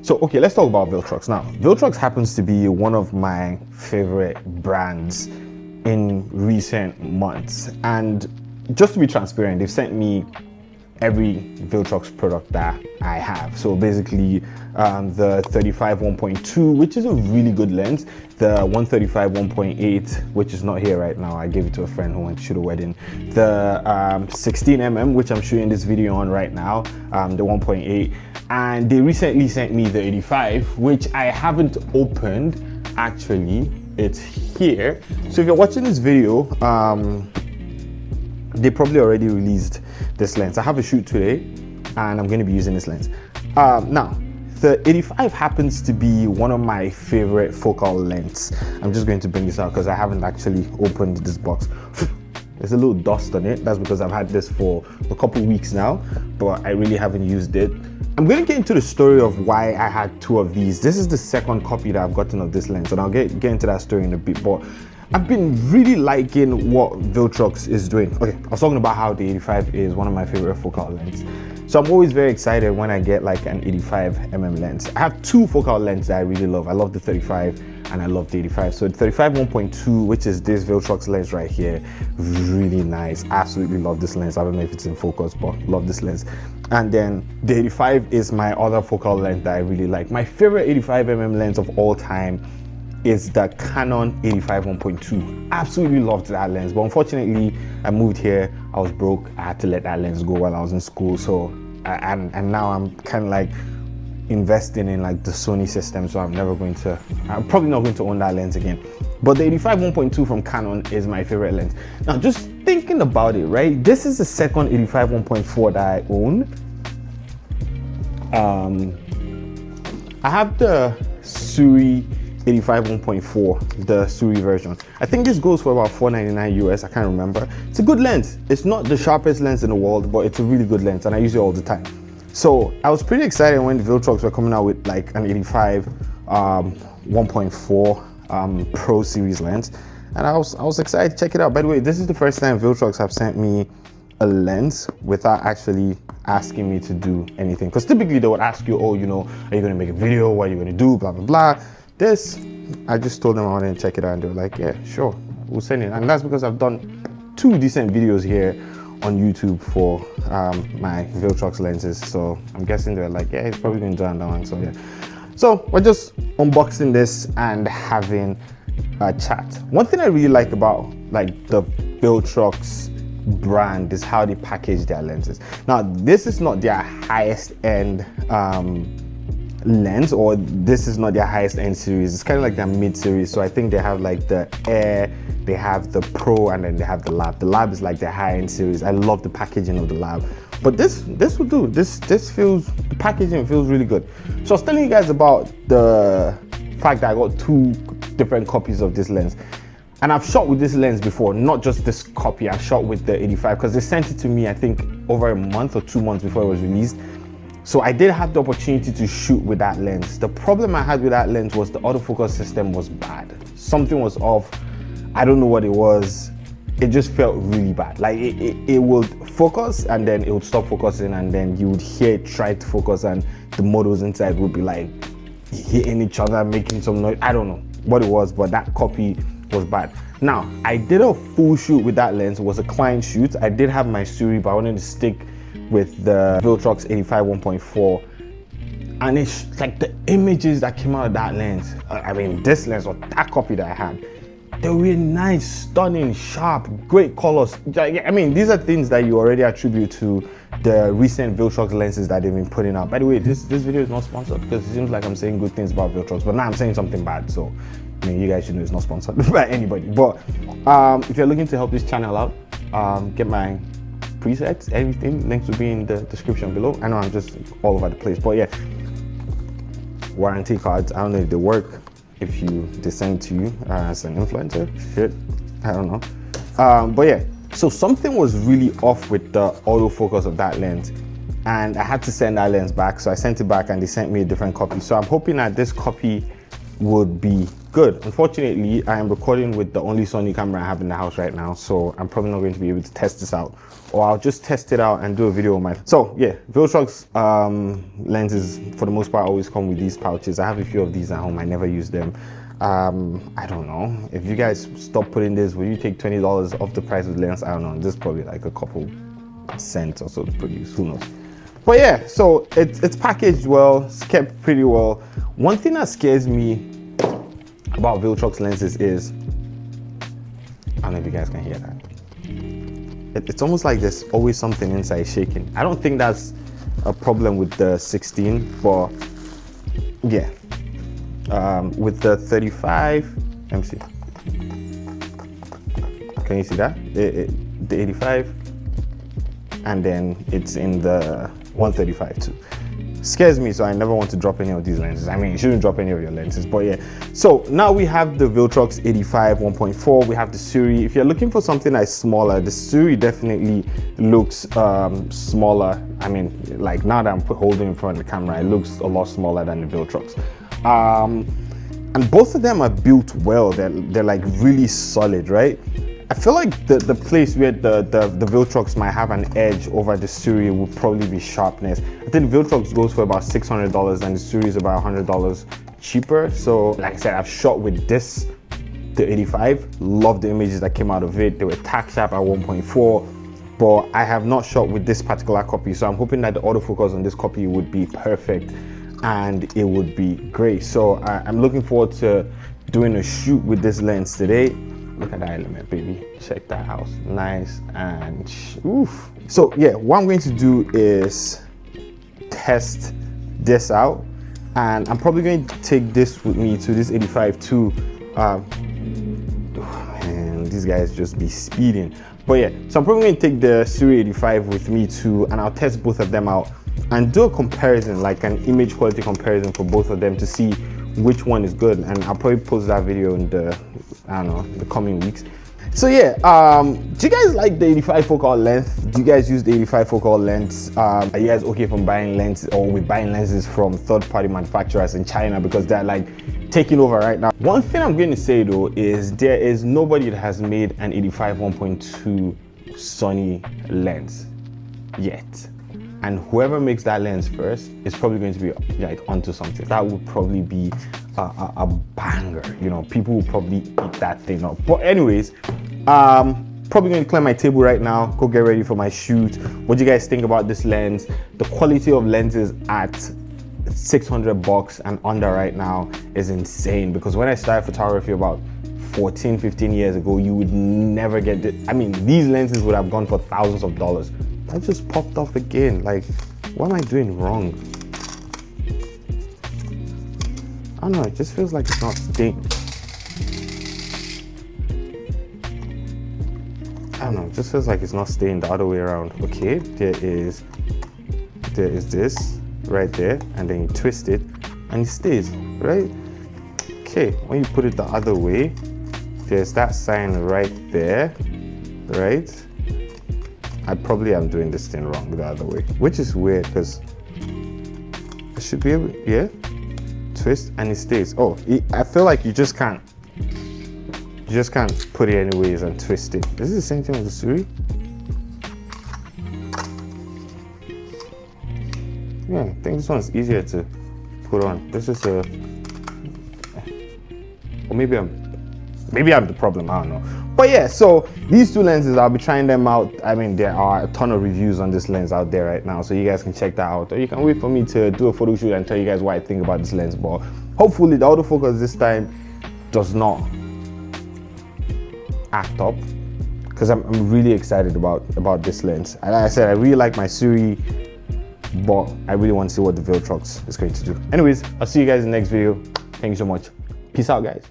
So, okay, let's talk about Viltrox. Now, Viltrox happens to be one of my favorite brands in recent months. And just to be transparent, they've sent me every Viltrox product that I have. So basically the 35 1.2, which is a really good lens, the 135 1.8, which is not here right now, I gave it to a friend who went to shoot a wedding, the 16mm, which I'm shooting this video on right now, the 1.8, and they recently sent me the 85, which I haven't opened. Actually, it's here. So if you're watching this video, they probably already released this lens. I have a shoot today and I'm going to be using this lens. Now, the 85 happens to be one of my favorite focal lengths. I'm just going to bring this out because I haven't actually opened this box. There's a little dust on it. That's because I've had this for a couple weeks now, but I really haven't used it. I'm going to get into the story of why I had two of these. This is the second copy that I've gotten of this lens, and I'll get into that story in a bit. But I've been really liking what Viltrox is doing. Okay, I was talking about how the 85 is one of my favorite focal lenses. So I'm always very excited when I get like an 85mm lens. I have two focal lenses that I really love. I love the 35 and I love the 85. So the 35 1.2, which is this Viltrox lens right here, really nice. Absolutely love this lens. I don't know if it's in focus, but love this lens. And then the 85 is my other focal length that I really like. My favorite 85mm lens of all time is the Canon 85 1.2. Absolutely loved that lens, but unfortunately I moved here, I was broke, I had to let that lens go while I was in school. So and now I'm kind of like investing in like the Sony system, so I'm probably not going to own that lens again. But the 85 1.2 from Canon is my favorite lens. Now just thinking about it, right, this is the second 85 1.4 that I own. I have the Sirui 85 1.4, the Sirui version. I think this goes for about $4.99 US, I can't remember. It's a good lens. It's not the sharpest lens in the world, but it's a really good lens and I use it all the time. So I was pretty excited when Viltrox were coming out with like an 85 1.4 Pro series lens, and I was excited to check it out. By the way, this is the first time Viltrox have sent me a lens without actually asking me to do anything, because typically they would ask you, oh, you know, are you going to make a video, what are you going to do, blah blah blah. This, I just told them I wanted to check it out and they were like, yeah, sure, we'll send it. And that's because I've done 2 decent videos here on YouTube for my Viltrox lenses. So I'm guessing they're like, yeah, he's probably going to do another one. So yeah. So we're just unboxing this and having a chat. One thing I really like about like the Viltrox brand is how they package their lenses. Now, this is not their highest end lens, or this is not their highest end series. It's kind of like their mid series. So I think they have like the Air, they have the Pro, and then they have the Lab. The Lab is like their high end series. I love the packaging of the Lab, but this will do. This feels, the packaging feels really good. So I was telling you guys about the fact that I got 2 different copies of this lens, and I've shot with this lens before, not just this copy. I shot with the 85 because they sent it to me, I think over a month or 2 months before it was released. So I did have the opportunity to shoot with that lens. The problem I had with that lens was the autofocus system was bad. Something was off. I don't know what it was. It just felt really bad. Like it would focus and then it would stop focusing, and then you would hear it try to focus and the models inside would be like hitting each other, making some noise. I don't know what it was, but that copy was bad. Now, I did a full shoot with that lens. It was a client shoot. I did have my Sirui, but I wanted to stick with the Viltrox 85 1.4, and it's like the images that came out of that lens, I mean this lens or that copy that I had, they were nice, stunning, sharp, great colors. I mean, these are things that you already attribute to the recent Viltrox lenses that they've been putting out. By the way, this video is not sponsored because it seems like I'm saying good things about Viltrox, but now I'm saying something bad. So I mean, you guys should know it's not sponsored by anybody. But if you're looking to help this channel out, get my presets, everything, links will be in the description below. I know I'm just all over the place, but yeah, warranty cards, I don't know if they work if they send to you as an influencer, shit, I don't know. But yeah, so something was really off with the autofocus of that lens, and I had to send that lens back. So I sent it back and they sent me a different copy. So I'm hoping that this copy would be good. Unfortunately, I am recording with the only Sony camera I have in the house right now, so I'm probably not going to be able to test this out, or I'll just test it out and do a video on my. So yeah, Viltrox lenses for the most part always come with these pouches. I have a few of these at home. I never use them. I don't know if you guys stop putting this, will you take $20 off the price of the lens? I don't know. This is probably like a couple cents or so to produce, who knows. But yeah, so it's packaged well, it's kept pretty well. One thing that scares me about Viltrox lenses is, I don't know if you guys can hear that. It's almost like there's always something inside shaking. I don't think that's a problem with the 16, but yeah. With the 35, let me see. Can you see that? The 85, and then it's in the 135 too. Scares me, so I never want to drop any of these lenses. I mean, you shouldn't drop any of your lenses, but yeah. So now we have the Viltrox 85 1.4. We have the Sirui. If you're looking for something that's smaller, the Sirui definitely looks smaller. I mean, like now that I'm holding in front of the camera, it looks a lot smaller than the Viltrox. And both of them are built well. They're like really solid, right? I feel like the place where the Viltrox might have an edge over the Sirui would probably be sharpness. I think the Viltrox goes for about $600 and the Sirui is about $100 cheaper. So like I said, I've shot with this, the 85. Love the images that came out of it. They were tack sharp at 1.4, but I have not shot with this particular copy. So I'm hoping that the autofocus on this copy would be perfect and it would be great. So I'm looking forward to doing a shoot with this lens today. Look at that element, baby. Check that out. Nice and oof. So yeah, what I'm going to do is test this out, and I'm probably going to take this with me to this 85 too. Man, these guys just be speeding. But yeah, so I'm probably going to take the Sirui 85 with me too, and I'll test both of them out and do a comparison, like an image quality comparison for both of them to see which one is good. And I'll probably post that video in the, I don't know, the coming weeks. So yeah, do you guys like the 85 focal length? Do you guys use the 85 focal length? Are you guys okay from buying lenses, or with buying lenses from third-party manufacturers in China, because they're like taking over right now? One thing I'm going to say though is there is nobody that has made an 85 1.2 Sony lens yet. And whoever makes that lens first is probably going to be like onto something. That would probably be a banger. You know, people will probably eat that thing up. But anyways, probably going to clear my table right now, go get ready for my shoot. What do you guys think about this lens? The quality of lenses at $600 and under right now is insane, because when I started photography about 14-15 years ago, you would never get this. I mean, these lenses would have gone for thousands of dollars. That just popped off again. Like, what am I doing wrong? I don't know, it just feels like it's not staying. I don't know, it just feels like it's not staying the other way around. Okay, there is this right there, and then you twist it and it stays, right? Okay, when you put it the other way, there's that sign right there, right? I probably am doing this thing wrong the other way, which is weird because I should be able, yeah, twist and it stays. Oh, I feel like you just can't put it anyways and twist it. Is it the same thing with the Sirui? Yeah, I think this one's easier to put on. This is a, or maybe I'm the problem, I don't know. But yeah, so these two lenses, I'll be trying them out. I mean, there are a ton of reviews on this lens out there right now, so you guys can check that out. Or you can wait for me to do a photo shoot and tell you guys what I think about this lens. But hopefully the autofocus this time does not act up, because I'm really excited about this lens. And like I said, I really like my Sirui, but I really want to see what the Viltrox is going to do. Anyways, I'll see you guys in the next video. Thank you so much. Peace out, guys.